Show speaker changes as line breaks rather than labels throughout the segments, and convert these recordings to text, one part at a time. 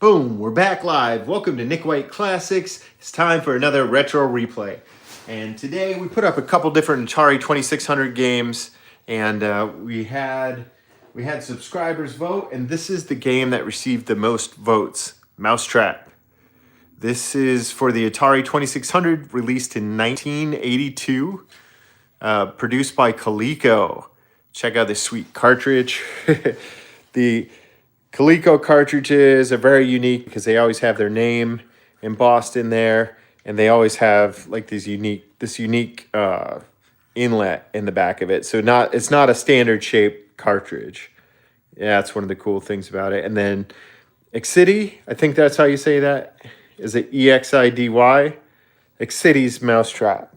Boom, we're back live. Welcome to Nick White Classics. It's time for another retro replay. And today we put up a couple different Atari 2600 games, and we had subscribers vote, and this is the game that received the most votes, Mousetrap. This is for the Atari 2600, released in 1982, produced by Coleco. Check out this sweet cartridge. The Coleco cartridges are very unique because they always have their name embossed in there, and they always have like this unique inlet in the back of it. So it's not a standard shaped cartridge. Yeah, that's one of the cool things about it. And then Exidy, I think that's how you say that. Is it EXIDY? Exidy's Mousetrap.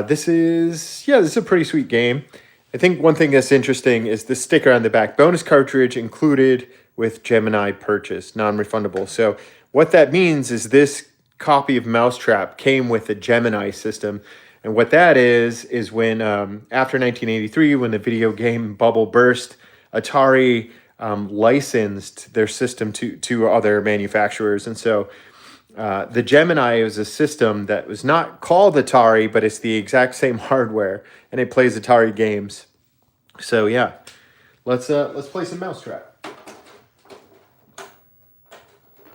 This is a pretty sweet game. I think one thing that's interesting is the sticker on the back. Bonus cartridge included with Gemini purchase, non-refundable. So what that means is this copy of Mousetrap came with the Gemini system. And what that is when after 1983, when the video game bubble burst, Atari licensed their system to other manufacturers. And so the Gemini is a system that was not called Atari, but it's the exact same hardware, and it plays Atari games. So yeah, let's play some Mousetrap.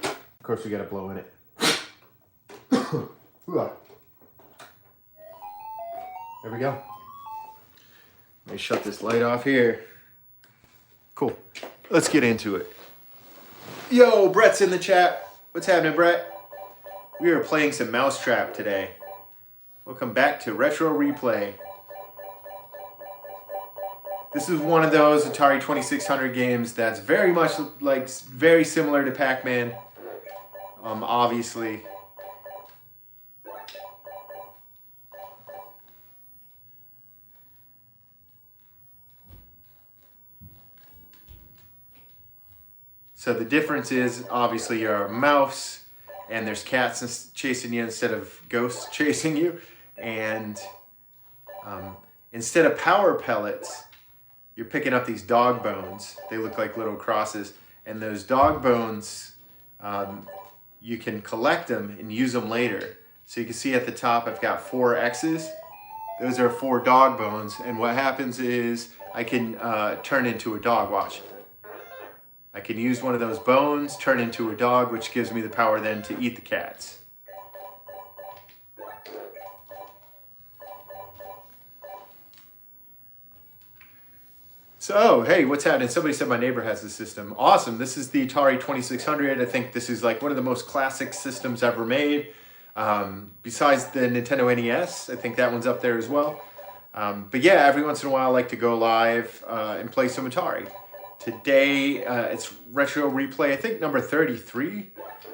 Of course, we got to blow in it. There we go. Let me shut this light off here. Cool. Let's get into it. Yo, Brett's in the chat. What's happening, Brett? We are playing some Mousetrap today. Welcome back to Retro Replay. This is one of those Atari 2600 games that's very much very similar to Pac-Man. Obviously. So the difference is obviously you're a mouse, and there's cats chasing you instead of ghosts chasing you. And instead of power pellets, you're picking up these dog bones. They look like little crosses. And those dog bones, you can collect them and use them later. So you can see at the top, I've got 4 X's. Those are 4 dog bones. And what happens is I can turn into a dog. Watch. I can use one of those bones, turn into a dog, which gives me the power then to eat the cats. So, hey, what's happening? Somebody said my neighbor has this system. Awesome. This is the Atari 2600. I think this is like one of the most classic systems ever made. Besides the Nintendo NES, I think that one's up there as well. But yeah, every once in a while I like to go live and play some Atari. Today, it's Retro Replay, I think number 33.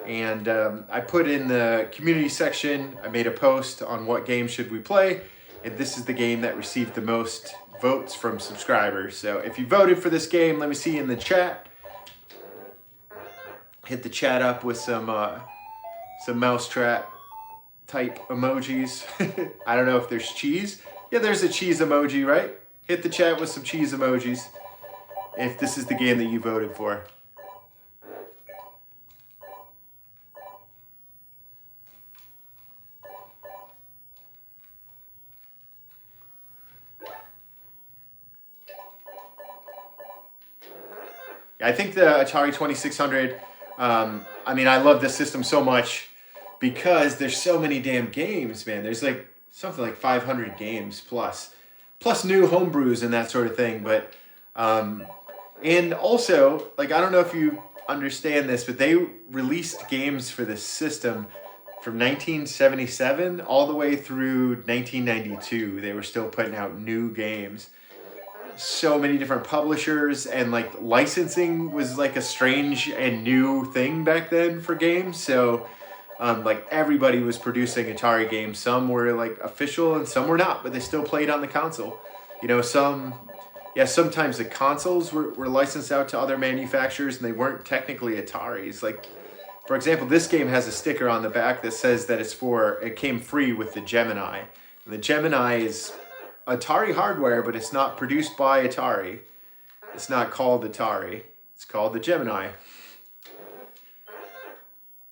And I put in the community section, I made a post on what game should we play. And this is the game that received the most votes from subscribers. So if you voted for this game, let me see in the chat. Hit the chat up with some Mousetrap type emojis. I don't know if there's cheese. Yeah, there's a cheese emoji, right? Hit the chat with some cheese emojis if this is the game that you voted for. I think the Atari 2600, I mean, I love this system so much because there's so many damn games, man. There's like something like 500 games plus new homebrews and that sort of thing. But, and also, like, I don't know if you understand this, but they released games for this system from 1977 all the way through 1992. They were still putting out new games. So many different publishers, and like licensing was like a strange and new thing back then for games. So like everybody was producing Atari games. Some were like official and some were not, but they still played on the console. You know, sometimes the consoles were licensed out to other manufacturers and they weren't technically Ataris. Like, for example, this game has a sticker on the back that says that it came free with the Gemini. And the Gemini is Atari hardware, but it's not produced by Atari. It's not called Atari. It's called the Gemini.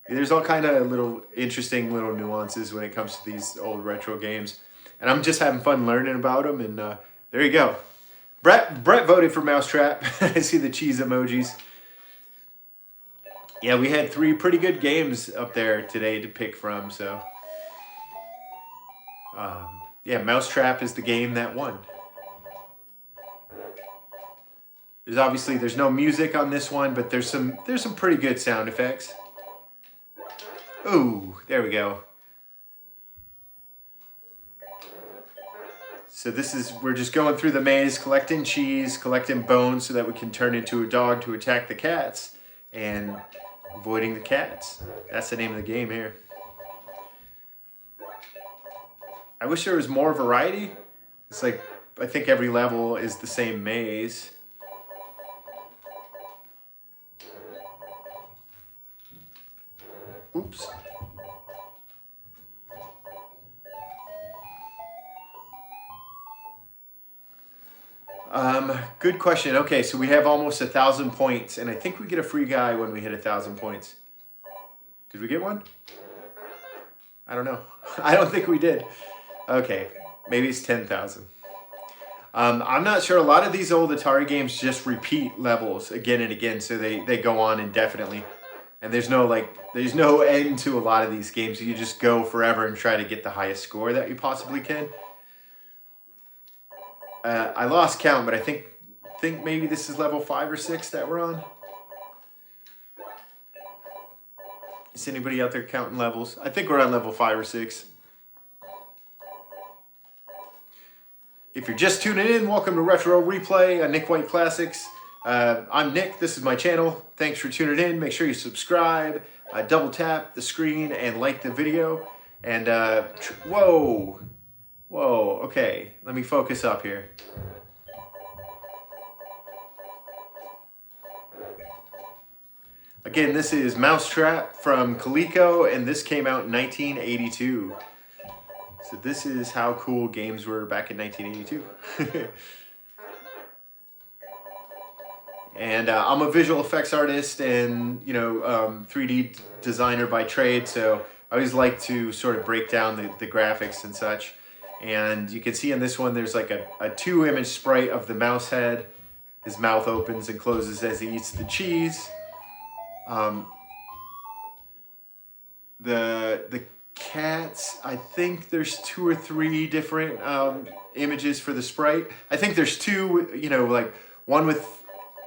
There's all kind of little interesting little nuances when it comes to these old retro games. And I'm just having fun learning about them. And there you go. Brett voted for Mousetrap. I see the cheese emojis. Yeah, we had 3 pretty good games up there today to pick from. So, yeah, Mousetrap is the game that won. There's no music on this one, but there's some pretty good sound effects. Ooh, there we go. So we're just going through the maze, collecting cheese, collecting bones so that we can turn into a dog to attack the cats, and avoiding the cats. That's the name of the game here. I wish there was more variety. It's like, I think every level is the same maze. Oops. Good question. Okay, so we have almost 1,000 points, and I think we get a free guy when we hit 1,000 points. Did we get one? I don't know. I don't think we did. Okay, maybe it's 10,000. I'm not sure. A lot of these old Atari games just repeat levels again and again, so they go on indefinitely. And there's no end to a lot of these games. You just go forever and try to get the highest score that you possibly can. I lost count, but I think maybe this is level 5 or 6 that we're on. Is anybody out there counting levels? I think we're on level 5 or 6. If you're just tuning in, welcome to Retro Replay on Nick White Classics. I'm Nick, this is my channel. Thanks for tuning in. Make sure you subscribe, double tap the screen and like the video. And whoa, okay, let me focus up here. Again, this is Mousetrap from Coleco, and this came out in 1982. So this is how cool games were back in 1982. And I'm a visual effects artist and 3D designer by trade, so I always like to sort of break down the graphics and such. And you can see in this one there's like a 2-image sprite of the mouse head. His mouth opens and closes as he eats the cheese. The cats, I think there's 2 or 3 different images for the sprite. I think there's 2, like one with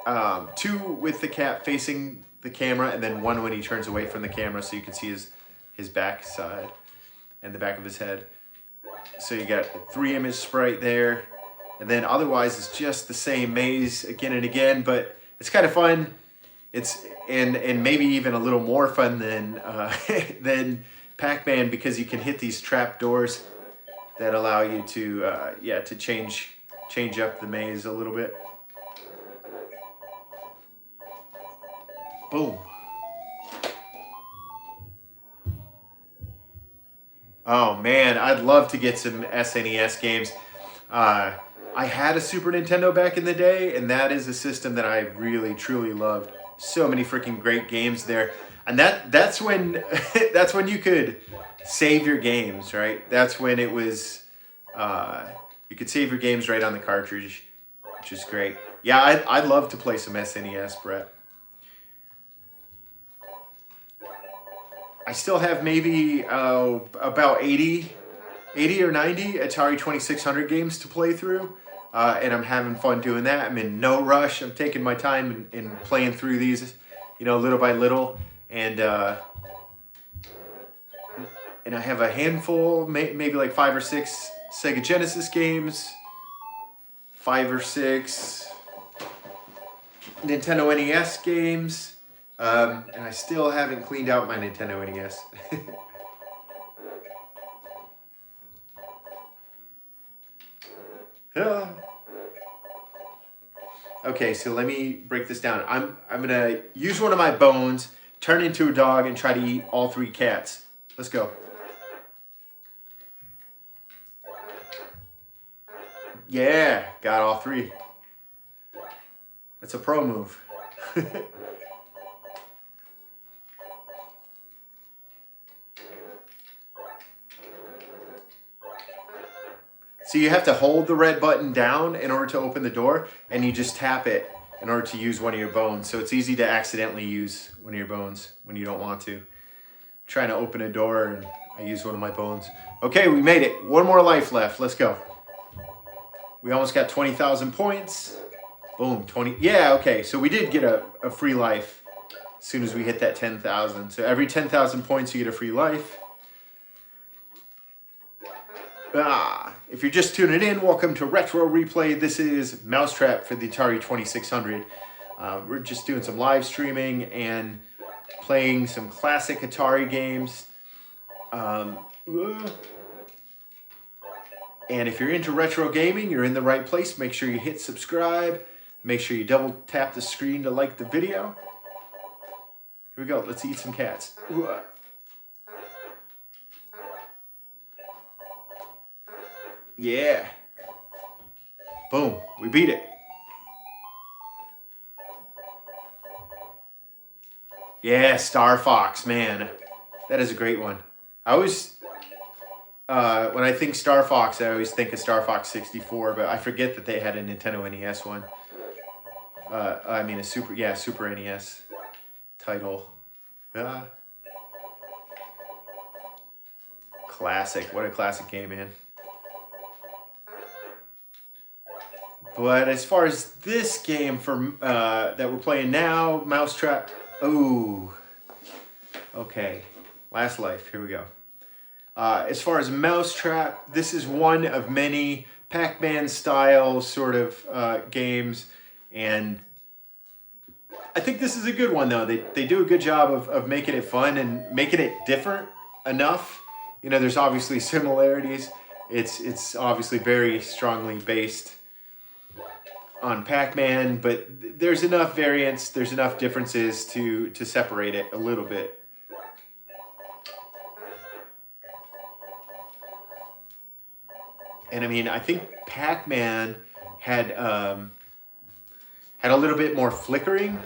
2 with the cat facing the camera, and then 1 when he turns away from the camera, so you can see his back side and the back of his head. So you got a 3-image sprite there, and then otherwise it's just the same maze again and again, but it's kind of fun. It's and maybe even a little more fun than Pac-Man, because you can hit these trap doors that allow you to change up the maze a little bit. Boom. Oh man, I'd love to get some SNES games. I had a Super Nintendo back in the day, and that is a system that I really truly loved. So many freaking great games there. And that's when that's when you could save your games, right? That's when it was you could save your games right on the cartridge, which is great. Yeah, I'd love to play some SNES, Brett. I still have maybe about 80 or 90 Atari 2600 games to play through, and I'm having fun doing that. I'm in no rush. I'm taking my time in playing through these, little by little, and I have a handful, maybe like 5 or 6 Sega Genesis games, 5 or 6 Nintendo NES games. And I still haven't cleaned out my Nintendo NES. Okay, so let me break this down. I'm gonna use one of my bones, turn into a dog, and try to eat all 3 cats. Let's go. Yeah, got all 3. That's a pro move. So you have to hold the red button down in order to open the door, and you just tap it in order to use one of your bones. So it's easy to accidentally use one of your bones when you don't want to. I'm trying to open a door and I use one of my bones. Okay, we made it. One more life left. Let's go. We almost got 20,000 points. Boom, 20. Yeah, okay, so we did get a free life as soon as we hit that 10,000. So every 10,000 points, you get a free life. If you're just tuning in, welcome to Retro Replay. This is Mousetrap for the Atari 2600. We're just doing some live streaming and playing some classic Atari games. And if you're into retro gaming, you're in the right place. Make sure you hit subscribe. Make sure you double tap the screen to like the video. Here we go. Let's eat some cats. Yeah. Boom. We beat it. Yeah, Star Fox, man. That is a great one. I always, when I think Star Fox, I always think of Star Fox 64, but I forget that they had a Nintendo NES one. I mean, Super NES title. Classic. What a classic game, man. But as far as this game that we're playing now, Mousetrap. Ooh. Okay. Last life. Here we go. As far as Mousetrap, this is one of many Pac-Man style sort of games. And I think this is a good one, though. They do a good job of making it fun and making it different enough. You know, there's obviously similarities. It's obviously very strongly based on Pac-Man, but there's enough variance, there's enough differences to separate it a little bit. And I mean, I think Pac-Man had a little bit more flickering,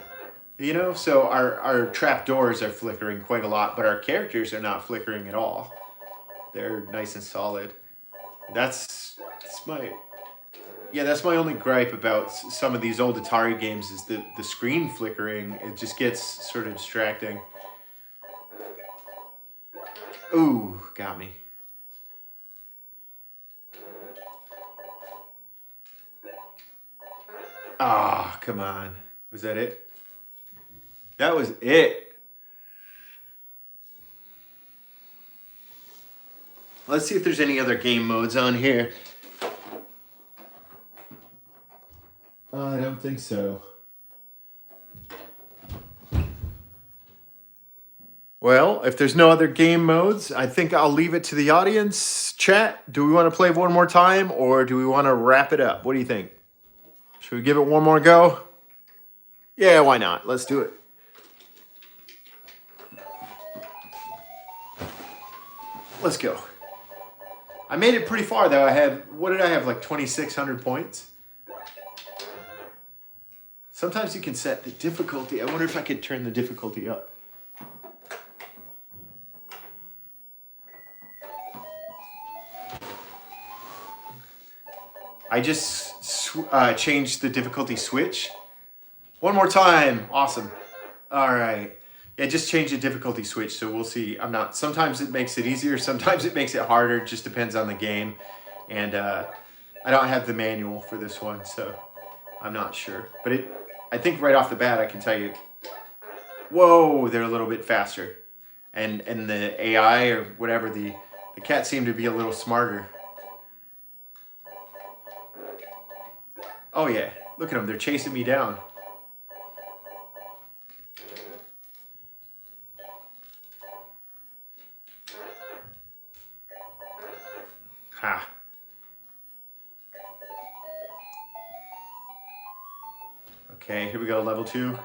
you know? So our trap doors are flickering quite a lot, but our characters are not flickering at all. They're nice and solid. That's my only gripe about some of these old Atari games is the screen flickering. It just gets sort of distracting. Ooh, got me. Ah, come on. Was that it? That was it. Let's see if there's any other game modes on here. I don't think so. Well, if there's no other game modes, I think I'll leave it to the audience. Chat, do we want to play one more time or do we want to wrap it up? What do you think? Should we give it one more go? Yeah, why not? Let's do it. Let's go. I made it pretty far though. What did I have, like 2,600 points? Sometimes you can set the difficulty. I wonder if I could turn the difficulty up. I just changed the difficulty switch. One more time. Awesome. All right. Yeah, just change the difficulty switch, so we'll see. Sometimes it makes it easier, sometimes it makes it harder. It just depends on the game. And I don't have the manual for this one, so I'm not sure. But I think right off the bat, I can tell you, whoa, they're a little bit faster. And the AI or whatever, the cats seem to be a little smarter. Oh yeah, look at them, they're chasing me down. Ha. Okay, here we go, level 2.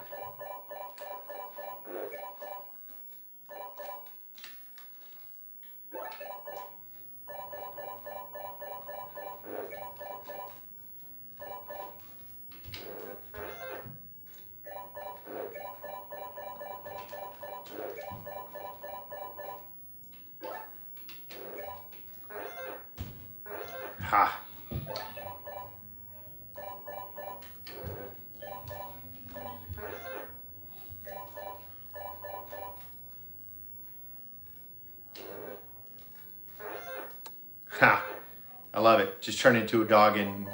Ha. love it. Just turn into a dog and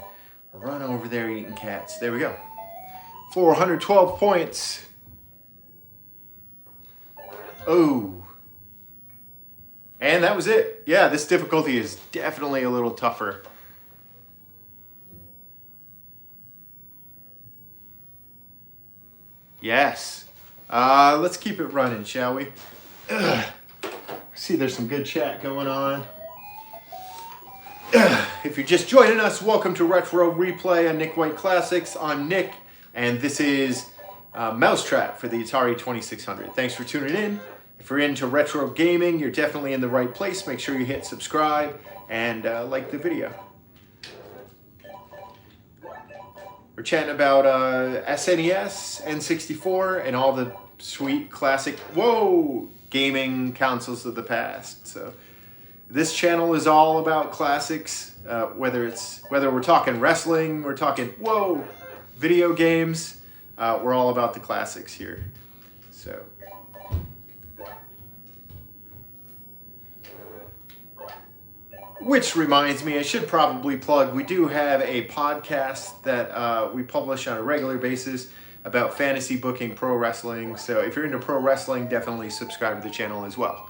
run over there eating cats. There we go. 412 points. Oh. And that was it. Yeah, this difficulty is definitely a little tougher. Yes. Let's keep it running, shall we? See, there's some good chat going on. If you're just joining us, welcome to Retro Replay on Nick White Classics. I'm Nick, and this is Mousetrap for the Atari 2600. Thanks for tuning in. If you're into retro gaming, you're definitely in the right place. Make sure you hit subscribe and like the video. We're chatting about SNES, N64, and all the sweet classic, gaming consoles of the past. So this channel is all about classics, whether we're talking wrestling, we're talking, video games, we're all about the classics here. So. Which reminds me, I should probably plug, we do have a podcast that we publish on a regular basis about fantasy booking pro wrestling. So if you're into pro wrestling, definitely subscribe to the channel as well.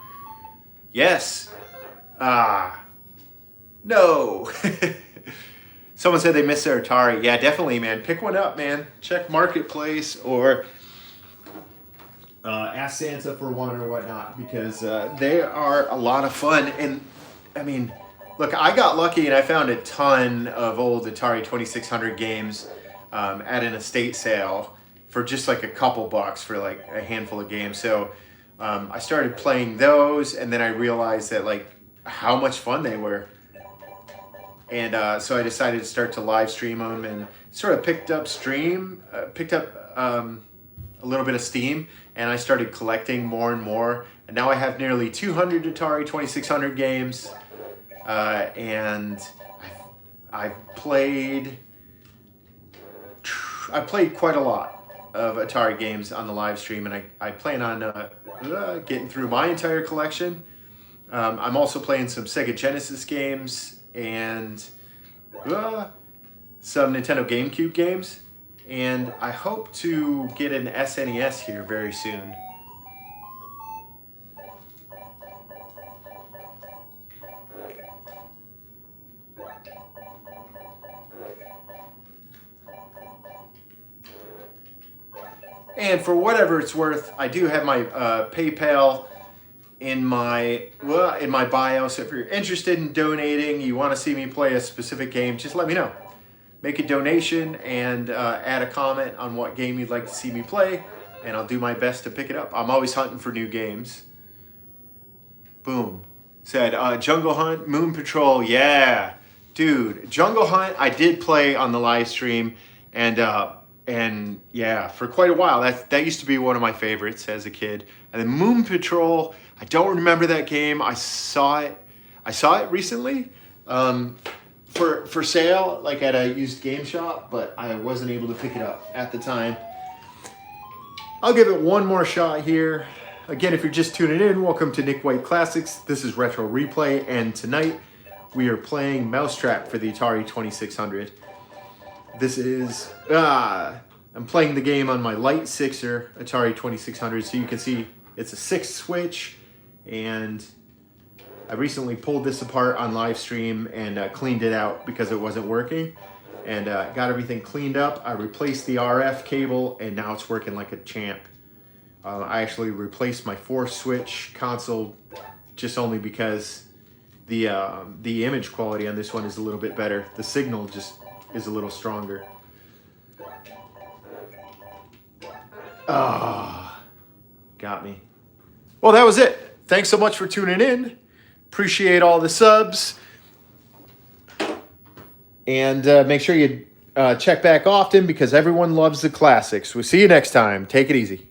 Yes. No. Someone said they missed their Atari. Yeah, definitely, man. Pick one up, man. Check Marketplace or ask Santa for one or whatnot, because they are a lot of fun. And I mean, look, I got lucky and I found a ton of old Atari 2600 games at an estate sale for just like a couple bucks for like a handful of games. So I started playing those, and then I realized that like how much fun they were. And so I decided to start to live stream them, and sort of picked up a little bit of steam, and I started collecting more and more. And now I have nearly 200 Atari 2600 games. And I've played quite a lot of Atari games on the live stream, and I plan on getting through my entire collection. I'm also playing some Sega Genesis games and some Nintendo GameCube games, and I hope to get an SNES here very soon. And for whatever it's worth, I do have my PayPal in my bio. So if you're interested in donating, you want to see me play a specific game, just let me know. Make a donation and add a comment on what game you'd like to see me play, and I'll do my best to pick it up. I'm always hunting for new games. Boom. Said Jungle Hunt, Moon Patrol. Yeah, dude, Jungle Hunt I did play on the live stream, and yeah, for quite a while. That used to be one of my favorites as a kid. And then Moon Patrol, I don't remember that game. I saw it recently for sale, like at a used game shop, but I wasn't able to pick it up at the time. I'll give it one more shot here. Again, if you're just tuning in, welcome to Nick White Classics. This is Retro Replay, and tonight we are playing Mousetrap for the Atari 2600. This is, I'm playing the game on my Light 6er Atari 2600, so you can see it's a 6 switch, and I recently pulled this apart on live stream and cleaned it out because it wasn't working, and got everything cleaned up. I replaced the RF cable, and now it's working like a champ. I actually replaced my 4-switch console just only because the image quality on this one is a little bit better. The signal just is a little stronger. Got me. Well, that was it. Thanks so much for tuning in. Appreciate all the subs. And make sure you check back often, because everyone loves the classics. We'll see you next time. Take it easy.